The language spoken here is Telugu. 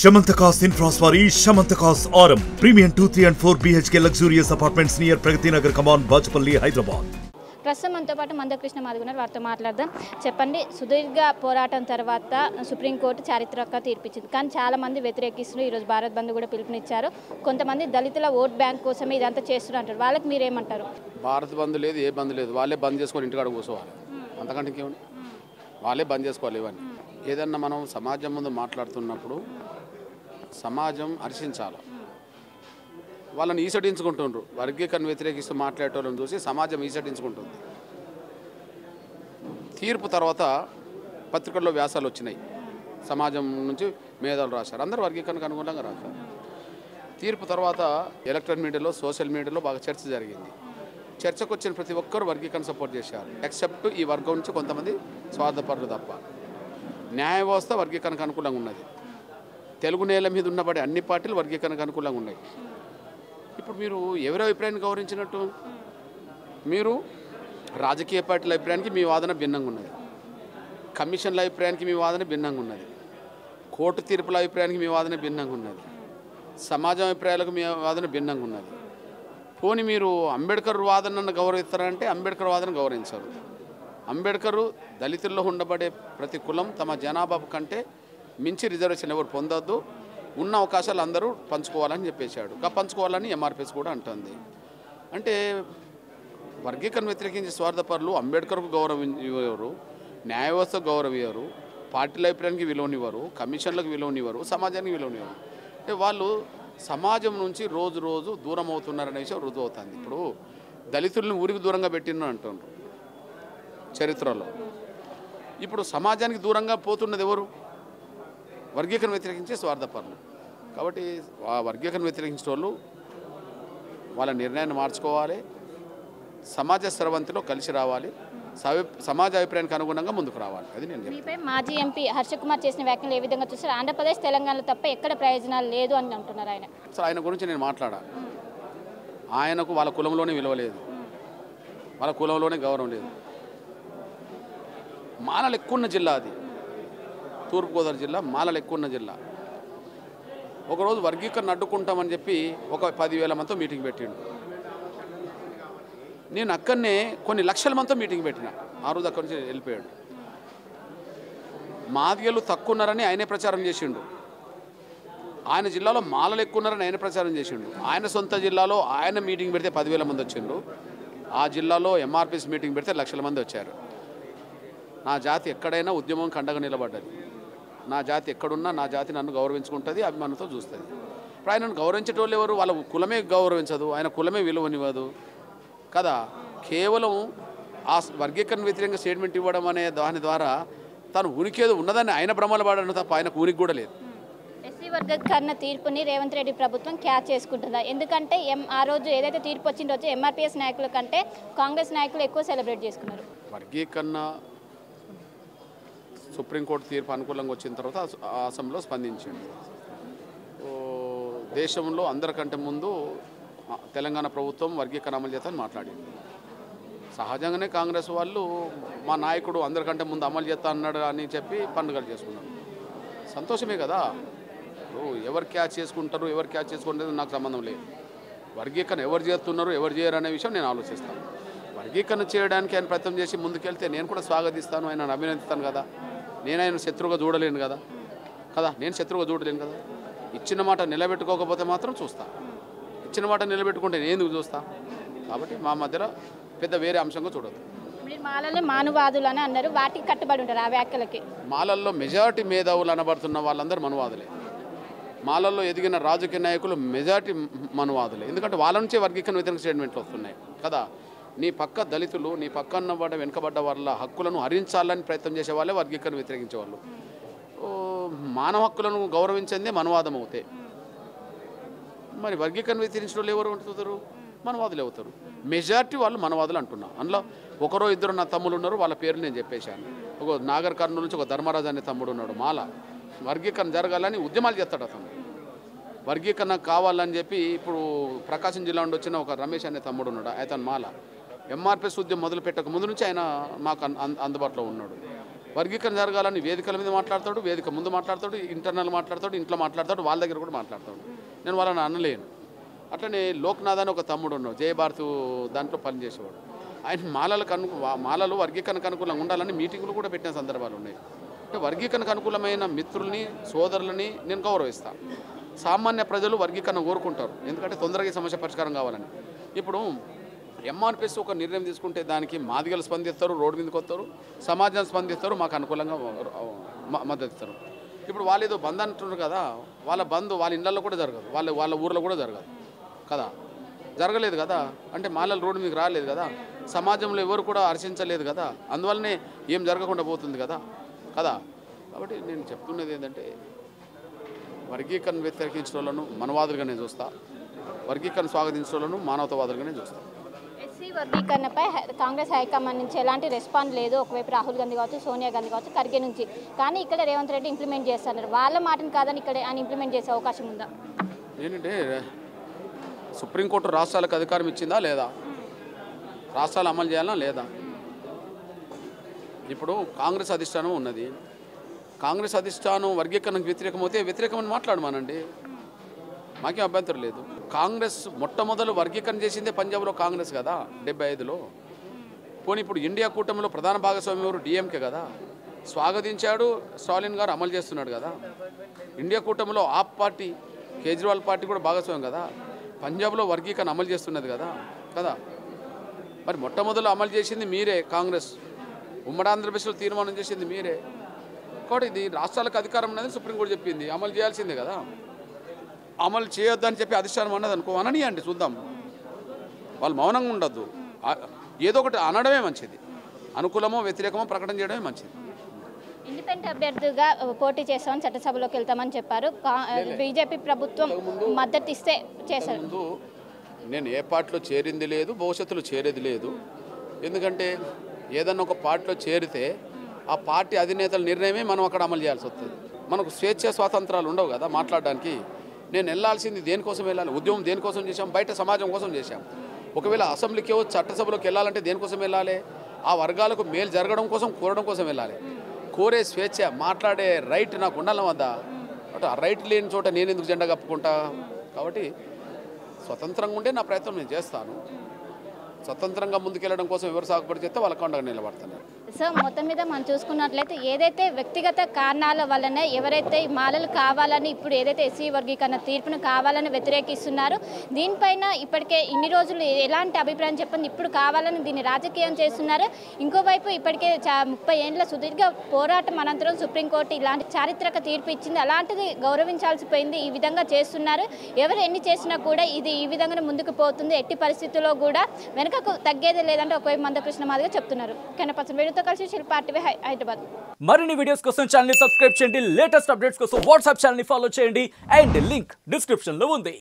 Shamantakas Infraswari Shamantakas Aurum Premium 2, 3 and 4 BHK luxurious apartments near Pragati Nagar Kaman, Bajpalli, Hyderabad. ప్రస్తుతం మనతో పాటు మందకృష్ణ మాదిగున్నారు, వారితో మాట్లాడదాం. చెప్పండి, సుదీర్ఘ పోరాటం తర్వాత సుప్రీంకోర్టు చారిత్రక తీర్పిచ్చింది, కానీ చాలా మంది వ్యతిరేకిస్తున్నారు. ఈరోజు భారత్ బంద్ కూడా పిలుపునిచ్చారు. కొంతమంది దళితుల ఓట్ బ్యాంక్ కోసమే ఇదంతా చేస్తున్నారు అంటారు. వాళ్ళకి మీరేమంటారు? భారత్ బంద్ లేదు, ఏ బంద్ లేదు. వాళ్ళే బంద్ చేసుకొని ఇంటికాడ కూర్చోవాలి, అంతకంటే ఇంకేమని. వాళ్ళే బంద్ చేసుకోవాలి. ఇవన్నీ ఏదన్నా మనం సమాజం ముందు మాట్లాడుతున్నప్పుడు సమాజం హర్షించాలి. వాళ్ళని ఈసడించుకుంటుండ్రు. వర్గీకరణ వ్యతిరేకిస్తూ మాట్లాడేటోళ్ళని చూసి సమాజం ఈసడించుకుంటుంది. తీర్పు తర్వాత పత్రికల్లో వ్యాసాలు వచ్చినాయి, సమాజం నుంచి మేధాలు రాశారు, అందరూ వర్గీకరణకు అనుగుణంగా రాశారు. తీర్పు తర్వాత ఎలక్ట్రానిక్ మీడియాలో, సోషల్ మీడియాలో బాగా చర్చ జరిగింది. చర్చకు వచ్చిన ప్రతి ఒక్కరు వర్గీకరణ సపోర్ట్ చేశారు, ఎక్సెప్ట్ ఈ వర్గం నుంచి కొంతమంది స్వార్థపరులు తప్ప. న్యాయ వ్యవస్థ వర్గీకరణకు అనుకూలంగా ఉన్నది. తెలుగు నేల మీద ఉన్నబడి అన్ని పార్టీలు వర్గీకరణకు అనుకూలంగా ఉన్నాయి. ఇప్పుడు మీరు ఎవరి అభిప్రాయాన్ని గౌరవించినట్టు? మీరు రాజకీయ పార్టీల అభిప్రాయానికి మీ వాదన భిన్నంగా ఉన్నది, కమిషన్ల అభిప్రాయానికి మీ వాదన భిన్నంగా ఉన్నది, కోర్టు తీర్పుల అభిప్రాయానికి మీ వాదన భిన్నంగా ఉన్నది, సమాజం అభిప్రాయాలకు మీ వాదన భిన్నంగా ఉన్నది. పోనీ మీరు అంబేద్కర్ వాదనను గౌరవిస్తారంటే అంబేద్కర్ వాదన గౌరవించారు. అంబేద్కర్ దళితుల్లో ఉండబడే ప్రతి కులం తమ జనాభా కంటే మించి రిజర్వేషన్ ఎవరు పొందొద్దు, ఉన్న అవకాశాలు అందరూ పంచుకోవాలని చెప్పేశాడు. పంచుకోవాలని ఎంఆర్పిఎస్ కూడా అంటుంది. అంటే వర్గీకరణ వ్యతిరేకించే స్వార్థపరులు అంబేద్కర్కు గౌరవం ఇవ్వరు, న్యాయ వ్యవస్థకు గౌరవం ఇవ్వరు, పార్టీల అభిప్రాయానికి విలువనివ్వరు, కమిషన్లకు విలువనివ్వరు, సమాజానికి విలువనివ్వరు. అంటే వాళ్ళు సమాజం నుంచి రోజు రోజు దూరం అవుతున్నారనే విషయం రుజువు అవుతుంది. ఇప్పుడు దళితులను ఊరికి దూరంగా పెట్టిన అంటున్నారు చరిత్రలో. ఇప్పుడు సమాజానికి దూరంగా పోతున్నది ఎవరు? వర్గీకరణ వ్యతిరేకించే స్వార్థపరులు. కాబట్టి ఆ వర్గీకరణ వ్యతిరేకించే వాళ్ళు వాళ్ళ నిర్ణయాన్ని మార్చుకోవాలి, సమాజ స్రవంతిలో కలిసి రావాలి, సమాజ అభిప్రాయానికి అనుగుణంగా ముందుకు రావాలి. అది నేను మీపై మాజీ ఎంపీ హర్షకుమార్ చేసిన వ్యాఖ్యలు ఏ విధంగా చూస్తారు? ఆంధ్రప్రదేశ్ తెలంగాణలో తప్ప ఎక్కడ ప్రయోజనాలు లేదు అని అంటున్నారు ఆయన. సో ఆయన గురించి నేను మాట్లాడా. ఆయనకు వాళ్ళ కులంలోనే విలువ లేదు, వాళ్ళ కులంలోనే గౌరవం లేదు. మాలలు ఎక్కువ ఉన్న జిల్లా అది, తూర్పుగోదావరి జిల్లా మాలలు ఎక్కువ ఉన్న జిల్లా. ఒకరోజు వర్గీకరణ అడ్డుకుంటామని చెప్పి ఒక 10,000 మందితో మీటింగ్ పెట్టిండు. నేను అక్కడనే కొన్ని లక్షల మందితో మీటింగ్ పెట్టిన. ఆ రోజు అక్కడి నుంచి వెళ్ళిపోయాడు. మాదిగలు తక్కువ ఉన్నారని ఆయనే ప్రచారం చేసిండు. ఆయన జిల్లాలో మాలలు ఎక్కువ ఉన్నారని ఆయన ప్రచారం చేసిండు. ఆయన సొంత జిల్లాలో ఆయన మీటింగ్ పెడితే 10,000 మంది వచ్చిండు. ఆ జిల్లాలో ఎంఆర్పిఎస్ మీటింగ్ పెడితే లక్షల మంది వచ్చారు. నా జాతి ఎక్కడైనా ఉద్యమం కండగా నిలబడ్డది. నా జాతి ఎక్కడున్నా నా జాతి నన్ను గౌరవించుకుంటుంది, అభిమానంతో చూస్తుంది. ఇప్పుడు ఆయనను గౌరవించేటోళ్ళు ఎవరు? వాళ్ళ కులమే గౌరవించదు, ఆయన కులమే విలువనివ్వదు కదా. కేవలం ఆ వర్గీకరణ వ్యతిరేకంగా స్టేట్మెంట్ ఇవ్వడం అనే దాని ద్వారా తను ఉనికేదో ఉన్నదని ఆయన భ్రమలు పడడం తప్ప ఆయనకు ఉనికి కూడా లేదు. ఎస్సీ వర్గీకరణ తీర్పుని రేవంత్ రెడ్డి ప్రభుత్వం క్యాచ్ చేసుకుంటుందా? ఎందుకంటే ఆ రోజు ఏదైతే తీర్పు వచ్చిన రోజు ఎంఆర్పిఎస్ నాయకుల కంటే కాంగ్రెస్ నాయకులు ఎక్కువ సెలబ్రేట్ చేసుకున్నారు. వర్గీకరణ సుప్రీంకోర్టు తీర్పు అనుకూలంగా వచ్చిన తర్వాత అసెంబ్లీలో స్పందించింది. దేశంలో అందరికంటే ముందు తెలంగాణ ప్రభుత్వం వర్గీకరణ అమలు చేస్తామని మాట్లాడింది. సహజంగానే కాంగ్రెస్ వాళ్ళు మా నాయకుడు అందరికంటే ముందు అమలు చేస్తా అన్నాడు అని చెప్పి పండుగలు చేసుకున్నారు. సంతోషమే కదా. ఎవరు క్యాచ్ చేసుకుంటారు, ఎవరు క్యాచ్ చేసుకుంటారు నాకు సంబంధం లేదు. వర్గీకరణ ఎవరు చేస్తున్నారు, ఎవరు చేయరు అనే విషయం నేను ఆలోచిస్తాను. వర్గీకరణ చేయడానికి ఆయన ప్రయత్నం చేసి ముందుకెళ్తే నేను కూడా స్వాగతిస్తాను, ఆయన అభినందిస్తాను కదా. నేను ఆయన శత్రువుగా చూడలేను కదా. నేను శత్రువుగా చూడలేను కదా. ఇచ్చిన మాట నిలబెట్టుకోకపోతే మాత్రం చూస్తా, ఇచ్చిన మాట నిలబెట్టుకుంటే నేను ఎందుకు చూస్తా. కాబట్టి మా మధ్యలో పెద్ద వేరే అంశంగా చూడదు. మాలల్ని మానువాదులు అని అన్నారు, వాటికి కట్టుబడి ఉంటారు ఆ వ్యాఖ్యలకి? మాలల్లో మెజారిటీ మేధావులు అనబడుతున్న వాళ్ళందరూ మనువాదులే. మాలల్లో ఎదిగిన రాజకీయ నాయకులు మెజారిటీ మనువాదులే. ఎందుకంటే వాళ్ళ నుంచే వర్గీకరణ వ్యతిరేక స్టేట్మెంట్లు వస్తున్నాయి కదా. నీ పక్క దళితులు, నీ పక్కన వెనుకబడ్డ వాళ్ళ హక్కులను హరించాలని ప్రయత్నం చేసే వాళ్ళే వర్గీకరణ వ్యతిరేకించే వాళ్ళు. మానవ హక్కులను గౌరవించిందే మనవాదం అవుతాయి. మరి వర్గీకరణ వ్యతిరేకించిన వాళ్ళు ఎవరు ఉంటుతారు? మనవాదులు అవుతారు. మెజారిటీ వాళ్ళు మనవాదులు అంటున్నా. అందులో ఒకరో ఇద్దరు నా తమ్ముళ్ళు ఉన్నారు, వాళ్ళ పేర్లు నేను చెప్పేశాను. ఒక నాగర్ కర్నూలు నుంచి ఒక ధర్మరాజు అనే తమ్ముడు ఉన్నాడు, మాల. వర్గీకరణ జరగాలని ఉద్యమాలు చేస్తాడు అతను. వర్గీకరణ కావాలని చెప్పి ఇప్పుడు ప్రకాశం జిల్లా నుండి వచ్చిన ఒక రమేష్ అనే తమ్ముడు ఉన్నాడు, అతను మాల. ఎంఆర్పిఎస్ ఉద్యమం మొదలు పెట్టక ముందు నుంచి ఆయన మాకు అందుబాటులో ఉన్నాడు. వర్గీకరణ జరగాలని వేదికల మీద మాట్లాడతాడు, వేదిక ముందు మాట్లాడతాడు, ఇంటర్నల్ మాట్లాడతాడు, ఇంట్లో మాట్లాడతాడు, వాళ్ళ దగ్గర కూడా మాట్లాడతాడు. నేను వాళ్ళని అనలేను. అట్లనే లోక్నాథ్ అని ఒక తమ్ముడు ఉన్నాడు, జయభారత్ దాంట్లో పనిచేసేవాడు. ఆయన మాలలు వర్గీకరణకు అనుకూలంగా ఉండాలని మీటింగులు కూడా పెట్టిన సందర్భాలు ఉన్నాయి. అంటే వర్గీకరణకు అనుకూలమైన మిత్రుల్ని, సోదరులని నేను గౌరవిస్తాను. సామాన్య ప్రజలు వర్గీకరణ కోరుకుంటారు, ఎందుకంటే తొందరగా ఈ సమస్య పరిష్కారం కావాలని. ఇప్పుడు ఎంఆర్పిఎస్ ఒక నిర్ణయం తీసుకుంటే దానికి మాదిగలు స్పందిస్తారు, రోడ్డు మీదకి వస్తారు, సమాజం స్పందిస్తారు, మాకు అనుకూలంగా మద్దతు ఇస్తారు. ఇప్పుడు వాళ్ళు ఏదో బంద్ అంటున్నారు కదా, వాళ్ళ బంద్ వాళ్ళ ఇళ్ళల్లో కూడా జరగదు, వాళ్ళ ఊర్లో కూడా జరగదు కదా, జరగలేదు కదా. అంటే మాలలు రోడ్డు మీకు రాలేదు కదా, సమాజంలో ఎవరు కూడా హర్షించలేదు కదా, అందువల్లనే ఏం జరగకుండా పోతుంది కదా. కాబట్టి నేను చెప్తున్నది ఏంటంటే వర్గీకరణ వ్యతిరేకించిన వాళ్ళను మనవాదులుగానే చూస్తా, వర్గీకరణ స్వాగతించిన వాళ్ళను మానవతావాదులుగానే చూస్తా. ఎస్సీ వర్గీకరణపై కాంగ్రెస్ హైకమాండ్ నుంచి ఎలాంటి రెస్పాన్స్ లేదు. ఒకవైపు రాహుల్ గాంధీ కావచ్చు, సోనియా గాంధీ కావచ్చు, ఖర్గే నుంచి. కానీ ఇక్కడ రేవంత్ రెడ్డి ఇంప్లిమెంట్ చేస్తున్నారు. వాళ్ళ మాటను కాదని ఇక్కడ ఆయన ఇంప్లిమెంట్ చేసే అవకాశం ఉందా? ఏంటంటే సుప్రీంకోర్టు రాష్ట్రాలకు అధికారం ఇచ్చిందా లేదా, రాష్ట్రాలు అమలు చేయాలా లేదా? ఇప్పుడు కాంగ్రెస్ అధిష్టానం ఉన్నది, కాంగ్రెస్ అధిష్టానం వర్గీకరణకు వ్యతిరేకమైతే వ్యతిరేకమని మాట్లాడమానండి, మాకేం అభ్యంతరం లేదు. కాంగ్రెస్ మొట్టమొదలు వర్గీకరణ చేసిందే పంజాబ్లో కాంగ్రెస్ కదా 75లో. పోనీ ఇప్పుడు ఇండియా కూటమిలో ప్రధాన భాగస్వామి ఎవరు? డిఎంకే కదా, స్వాగతించాడు, స్టాలిన్ గారు అమలు చేస్తున్నాడు కదా. ఇండియా కూటమిలో ఆప్ పార్టీ, కేజ్రీవాల్ పార్టీ కూడా భాగస్వామి కదా, పంజాబ్లో వర్గీకరణ అమలు చేస్తున్నది కదా. మరి మొట్టమొదలు అమలు చేసింది మీరే, కాంగ్రెస్. ఉమ్మడి ఆంధ్రప్రదేశ్లో తీర్మానం చేసింది మీరే. కాబట్టి ఇది రాష్ట్రాలకు అధికారం అనేది సుప్రీంకోర్టు చెప్పింది, అమలు చేయాల్సిందే కదా. అమలు చేయొద్దని చెప్పి అధిష్టానం అన్నది అనుకో, అననీయండి, చూద్దాం. వాళ్ళు మౌనంగా ఉండొద్దు, ఏదో ఒకటి అనడమే మంచిది. అనుకూలమో వ్యతిరేకమో ప్రకటన చేయడమే మంచిది. ఇండిపెండెంట్ అభ్యర్థిగా పోటీ చేస్తామని చట్టసభలోకి వెళ్తామని చెప్పారు. బీజేపీ ప్రభుత్వం మద్దతు ఇస్తే చేశారు. ముందు నేను ఏ పార్టీలో చేరింది లేదు, భవిష్యత్తులో చేరేది లేదు. ఎందుకంటే ఏదన్నా ఒక పార్టీలో చేరితే ఆ పార్టీ అధినేతల నిర్ణయమే మనం అక్కడ అమలు చేయాల్సి వస్తుంది. మనకు స్వేచ్ఛ స్వాతంత్రాలు ఉండవు కదా మాట్లాడడానికి. నేను వెళ్ళాల్సింది దేనికోసం వెళ్ళాలి? ఉద్యమం దేనికోసం చేశాం? బయట సమాజం కోసం చేశాం. ఒకవేళ అసెంబ్లీకి చట్టసభలోకి వెళ్ళాలంటే దేనికోసం వెళ్ళాలి? ఆ వర్గాలకు మేలు జరగడం కోసం, కోరడం కోసం వెళ్ళాలి. కోరే స్వేచ్ఛ, మాట్లాడే రైట్ నాకు ఉండాలి వద్దా? అంటే ఆ రైట్ లేని చోట నేను ఎందుకు జెండా కప్పుకుంటా? కాబట్టి స్వతంత్రంగా ఉండే నా ప్రయత్నం నేను చేస్తాను. స్వతంత్రంగా ముందుకెళ్ళడం కోసం ఎవరు సాగుపడి చేస్తే వాళ్ళ కొండగా నిలబడుతున్నారు. సో మొత్తం మీద మనం చూసుకున్నట్లయితే ఏదైతే వ్యక్తిగత కారణాల వల్లనే ఎవరైతే మాలలు కావాలని ఇప్పుడు ఏదైతే ఎస్సీ వర్గీకరణ తీర్పును కావాలని వ్యతిరేకిస్తున్నారో దీనిపైన ఇప్పటికే ఇన్ని రోజులు ఎలాంటి అభిప్రాయం చెప్పండి, ఇప్పుడు కావాలని దీన్ని రాజకీయం చేస్తున్నారు. ఇంకోవైపు ఇప్పటికే 30 ఏళ్ళ సుదీర్ఘ పోరాటం అనంతరం సుప్రీంకోర్టు ఇలాంటి చారిత్రక తీర్పు ఇచ్చింది. అలాంటిది గౌరవించాల్సి పోయింది. ఈ విధంగా చేస్తున్నారు. ఎవరు ఎన్ని చేసినా కూడా ఇది ఈ విధంగానే ముందుకు పోతుంది. ఎట్టి పరిస్థితుల్లో కూడా వెనకకు తగ్గేదే లేదంటే ఒకవైపు మందకృష్ణ మాదిగా చెప్తున్నారు. కనపర్సన్ వీడియోతో కలిసి శిల్పా టీవీ హైదరాబాద్. మరిన్ని వీడియోస్ కోసం ఛానల్ ని సబ్స్క్రైబ్ చేయండి, లేటెస్ట్ అప్డేట్స్ కోసం వాట్సాప్ ఛానల్ ని ఫాలో చేయండి అండ్ లింక్ డిస్క్రిప్షన్ లో ఉంది.